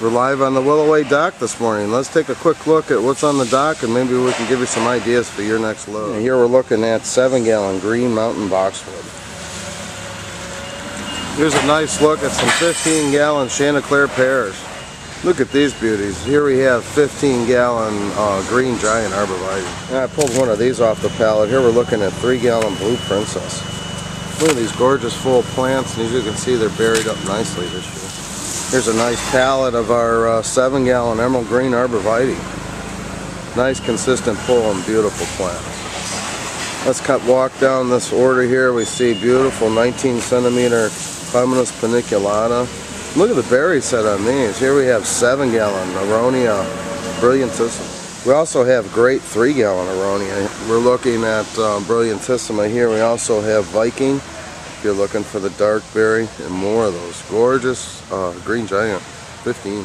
We're live on the Willoway dock this morning. Let's take a quick look at what's on the dock and maybe we can give you some ideas for your next load. And here we're looking at 7-gallon green mountain boxwood. Here's a nice look at some 15-gallon Chanticleer pears. Look at these beauties. Here we have 15-gallon green giant arborvitae. And I pulled one of these off the pallet. Here we're looking at 3-gallon blue princess. Look at these gorgeous full plants, and as you can see, they're buried up nicely this year. Here's a nice pallet of our 7-gallon emerald green arborvitae. Nice, consistent pull and beautiful plants. Let's walk down this order here. We see beautiful 19-centimeter Feminist paniculata. Look at the berry set on these. Here we have 7-gallon Aronia brilliantissima. We also have great 3-gallon Aronia. We're looking at brilliantissima here. We also have Viking, if you're looking for the dark berry, and more of those gorgeous green giant 15.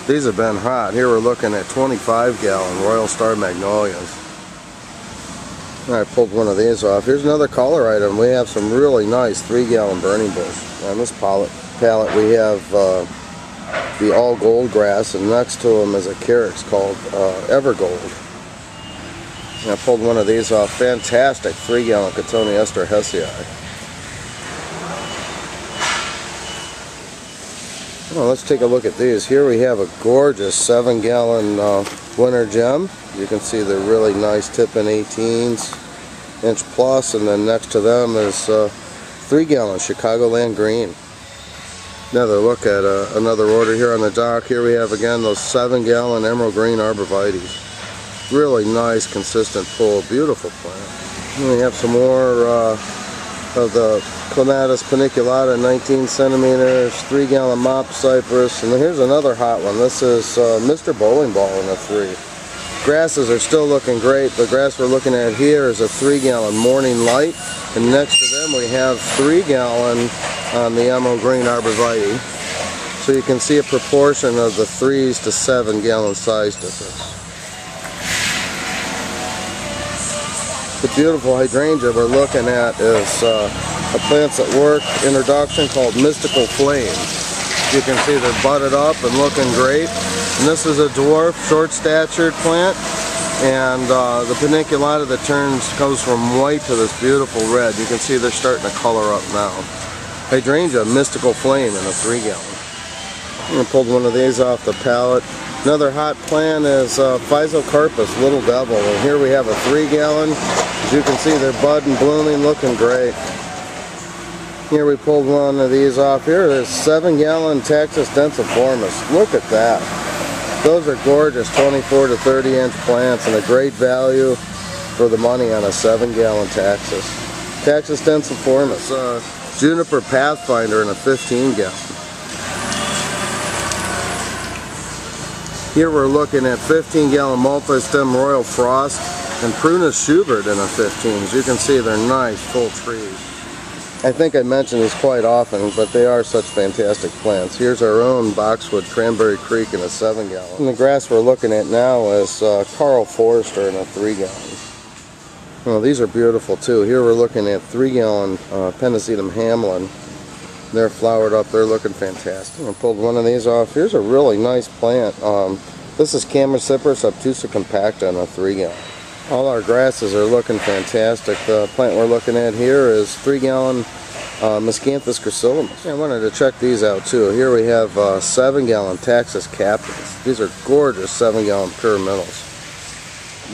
These have been hot. Here we're looking at 25-gallon Royal Star Magnolias. I pulled one of these off. Here's another color item. We have some really nice 3-gallon burning bush. On this pallet we have the all gold grass, and next to them is a carex called Evergold. And I pulled one of these off. Fantastic 3-gallon Cotoneaster hessii. Well, let's take a look at these. Here we have a gorgeous 7-gallon winter gem. You can see they're really nice tipping 18s, inch plus, and then next to them is 3-gallon Chicagoland green. Another look at another order here on the dock. Here we have again those 7-gallon emerald green arborvitaes. Really nice, consistent pull, beautiful plant. And we have some more of the Clematis paniculata, 19 centimeters, 3-gallon mop cypress, and here's another hot one. This is Mr. Bowling Ball in a 3. Grasses are still looking great. The grass we're looking at here is a 3-gallon Morning Light, and next to them we have 3-gallon on the emerald green arborvitae. So you can see a proportion of the 3s to 7-gallon size difference. The beautiful hydrangea we're looking at is a Plants at Work introduction called Mystical Flame. You can see they're budded up and looking great. And this is a dwarf, short-statured plant, and the paniculata that goes from white to this beautiful red. You can see they're starting to color up now. Hydrangea, Mystical Flame in a 3-gallon. I pulled one of these off the pallet. Another hot plant is Physocarpus, Little Devil, and here we have a 3-gallon. As you can see, they're budding, blooming, looking great. Here we pulled one of these off. Here is 7-gallon Taxus densiformis. Look at that. Those are gorgeous 24 to 30 inch plants and a great value for the money on a 7-gallon Taxus. Taxus densiformis. Juniper Pathfinder in a 15-gallon. Here we're looking at 15-gallon multi-stem Royal Frost and Prunus Schubert in a 15. As you can see, they're nice, full trees. I think I mention these quite often, but they are such fantastic plants. Here's our own boxwood Cranberry Creek in a 7-gallon. And the grass we're looking at now is Carl Forrester in a 3-gallon. Well, these are beautiful too. Here we're looking at 3-gallon Pennisetum Hamlin. They're flowered up. They're looking fantastic. I pulled one of these off. Here's a really nice plant. This is Camercypris obtusa compacta in a 3-gallon. All our grasses are looking fantastic. The plant we're looking at here is 3-gallon Miscanthus gracilis. I wanted to check these out too. Here we have 7-gallon Taxus captains. These are gorgeous 7-gallon pyramidals.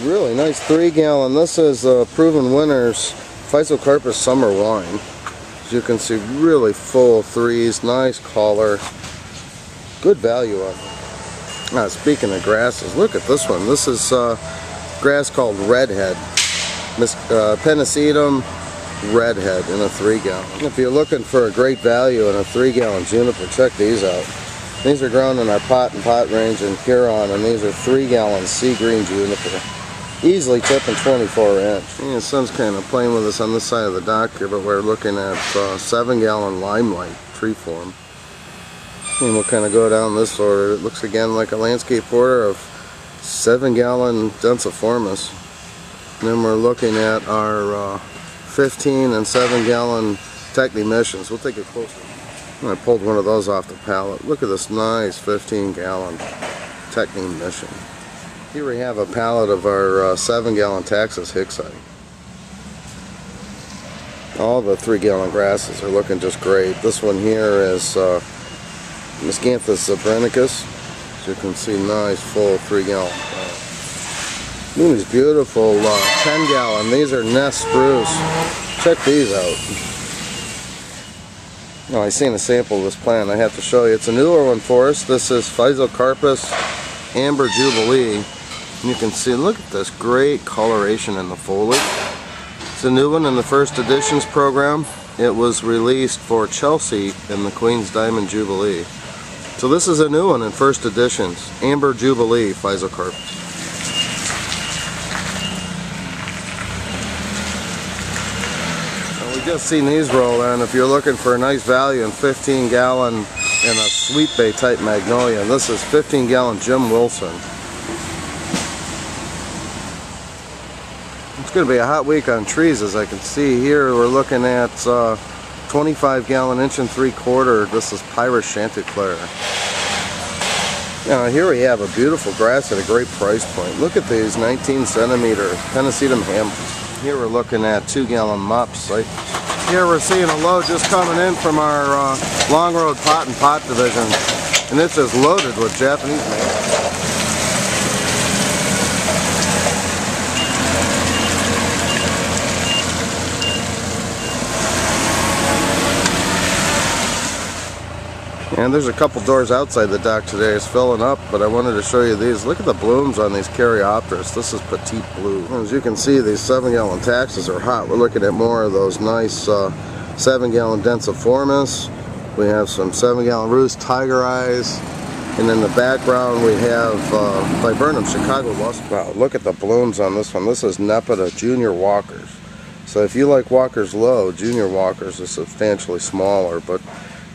Really nice 3-gallon. This is Proven Winners Physocarpus Summer Wine. As you can see, really full 3s, nice color, good value on them. Now, speaking of grasses, look at this one. This is grass called Redhead, Pennisetum Redhead in a 3-gallon. If you're looking for a great value in a 3-gallon juniper, check these out. These are grown in our pot and pot range in Huron, and these are 3-gallon sea green juniper. Easily tipping 24 inch. The sun's kind of playing with us on this side of the dock here, but we're looking at 7-gallon Limelight tree form. And we'll kind of go down this order. It looks again like a landscape order of 7-gallon densiformis. And then we're looking at our 15 and 7-gallon Technimissions. We'll take it closer. I pulled one of those off the pallet. Look at this nice 15-gallon Technique. Here we have a pallet of our 7-gallon Taxus Hicksite. All the 3-gallon grasses are looking just great. This one here is Miscanthus Zabrenicus. As you can see, nice full 3-gallon. Look at these beautiful 10-gallon. These are Nest Spruce. Check these out. Oh, I seen a sample of this plant. I have to show you. It's a newer one for us. This is Physocarpus Amber Jubilee. And you can see, look at this great coloration in the foliage. It's a new one in the first editions program. It was released for Chelsea in the Queen's Diamond Jubilee. So this is a new one in first editions. Amber Jubilee Physocarpus. We just seen these roll in. If you're looking for a nice value in 15-gallon in a sweet bay type magnolia, this is 15-gallon Jim Wilson. It's going to be a hot week on trees, as I can see here. We're looking at 25-gallon 1 3/4. This is Pyrus Chanticleer. Now here we have a beautiful grass at a great price point. Look at these 19-centimeter Pennisetum Hammonds. Here we're looking at 2-gallon Mop Cypress. Here we're seeing a load just coming in from our Long Road Pot and Pot division, and it's just loaded with Japanese maples. And there's a couple doors outside the dock today. It's filling up, but I wanted to show you these. Look at the blooms on these Caryopteris. This is Petite Blue. As you can see, these 7-gallon Taxus are hot. We're looking at more of those nice 7-gallon Densiformis. We have some 7-gallon Roost Tiger Eyes. And in the background we have Viburnum Chicago Lust. Wow, look at the blooms on this one. This is Nepeta Junior Walkers. So if you like Walkers low, Junior Walkers are substantially smaller, but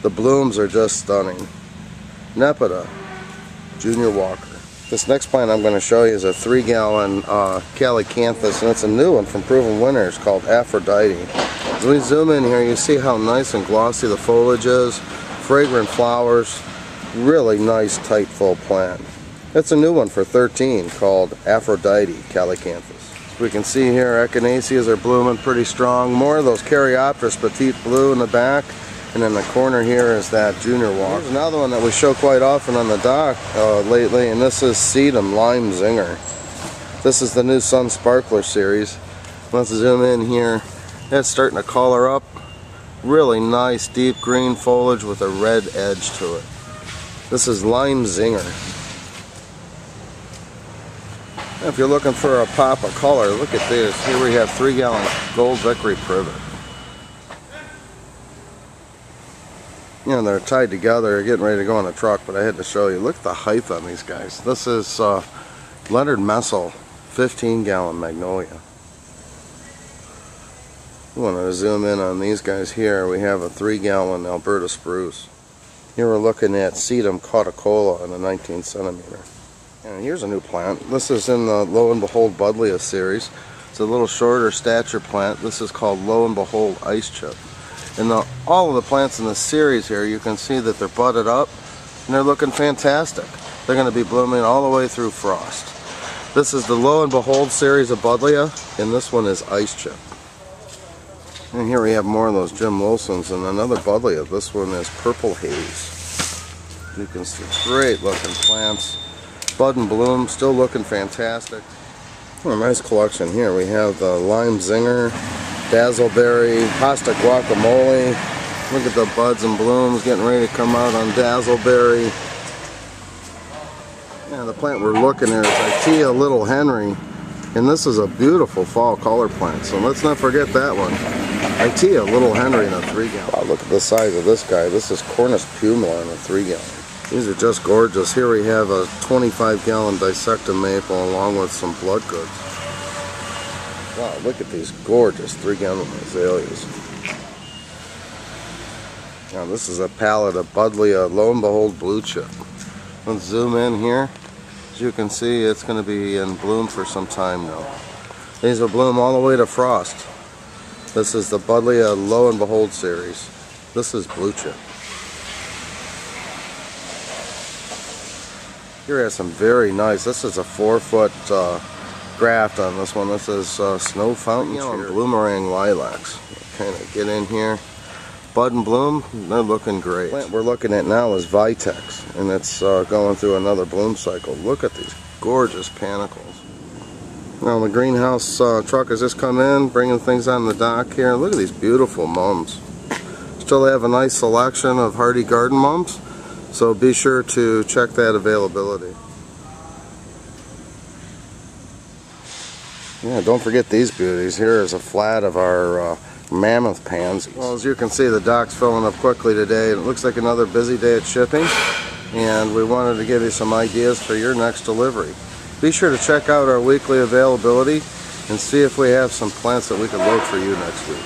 the blooms are just stunning. Nepeta Junior Walker. This next plant I'm going to show you is a 3-gallon Calycanthus, and it's a new one from Proven Winners called Aphrodite. As we zoom in here, you see how nice and glossy the foliage is. Fragrant flowers. Really nice, tight, full plant. It's a new one for 13 called Aphrodite Calycanthus. As we can see here, echinaceas are blooming pretty strong. More of those Caryopteris Petite Blue in the back. And in the corner here is that Junior Walker. Here's another one that we show quite often on the dock lately, and this is Sedum Lime Zinger. This is the new Sun Sparkler series. Let's zoom in here. It's starting to color up. Really nice deep green foliage with a red edge to it. This is Lime Zinger. If you're looking for a pop of color, look at this. Here we have 3-gallon Gold Vickery Privet. You know, they're tied together, they're getting ready to go on a truck, but I had to show you. Look at the height on these guys. This is Leonard Messel 15-gallon Magnolia. You want to zoom in on these guys here. We have a 3-gallon Alberta Spruce. Here we're looking at Sedum Caudicola in a 19-centimeter. And here's a new plant. This is in the Lo and Behold Buddleia series. It's a little shorter stature plant. This is called Lo and Behold Ice Chip. And all of the plants in the series here, you can see that they're budded up and they're looking fantastic. They're going to be blooming all the way through frost. This is the Lo and Behold series of Buddleia, and this one is Ice Chip. And here we have more of those Jim Wilsons and another Buddleia. This one is Purple Haze. You can see great looking plants. Bud and bloom, still looking fantastic. Oh, a nice collection here. We have the Lime Zinger, Dazzleberry, Hosta Guacamole. Look at the buds and blooms getting ready to come out on Dazzleberry. Yeah, the plant we're looking at is Itea Little Henry, and this is a beautiful fall color plant. So let's not forget that one. Itea Little Henry in a 3-gallon. Wow, look at the size of this guy. This is Cornus Pumila in a 3-gallon. These are just gorgeous. Here we have a 25-gallon Dissecta Maple along with some blood goods. Wow, look at these gorgeous 3-gallon azaleas. Now this is a pallet of Buddleia Lo and Behold Blue Chip. Let's zoom in here. As you can see, it's going to be in bloom for some time now. These will bloom all the way to frost. This is the Buddleia Lo and Behold series. This is Blue Chip. Here has some very nice, this is a 4-foot graft on this one. This is Snow Fountain Bloomerang Lilacs. Kind of get in here. Bud and bloom, they're looking great. The plant we're looking at now is Vitex, and it's going through another bloom cycle. Look at these gorgeous panicles. Now the greenhouse truck has just come in, bringing things on the dock here. Look at these beautiful mums. Still have a nice selection of hardy garden mums, so be sure to check that availability. Yeah, don't forget these beauties. Here is a flat of our mammoth pansies. Well, as you can see, the dock's filling up quickly today. It looks like another busy day at shipping, and we wanted to give you some ideas for your next delivery. Be sure to check out our weekly availability and see if we have some plants that we can load for you next week.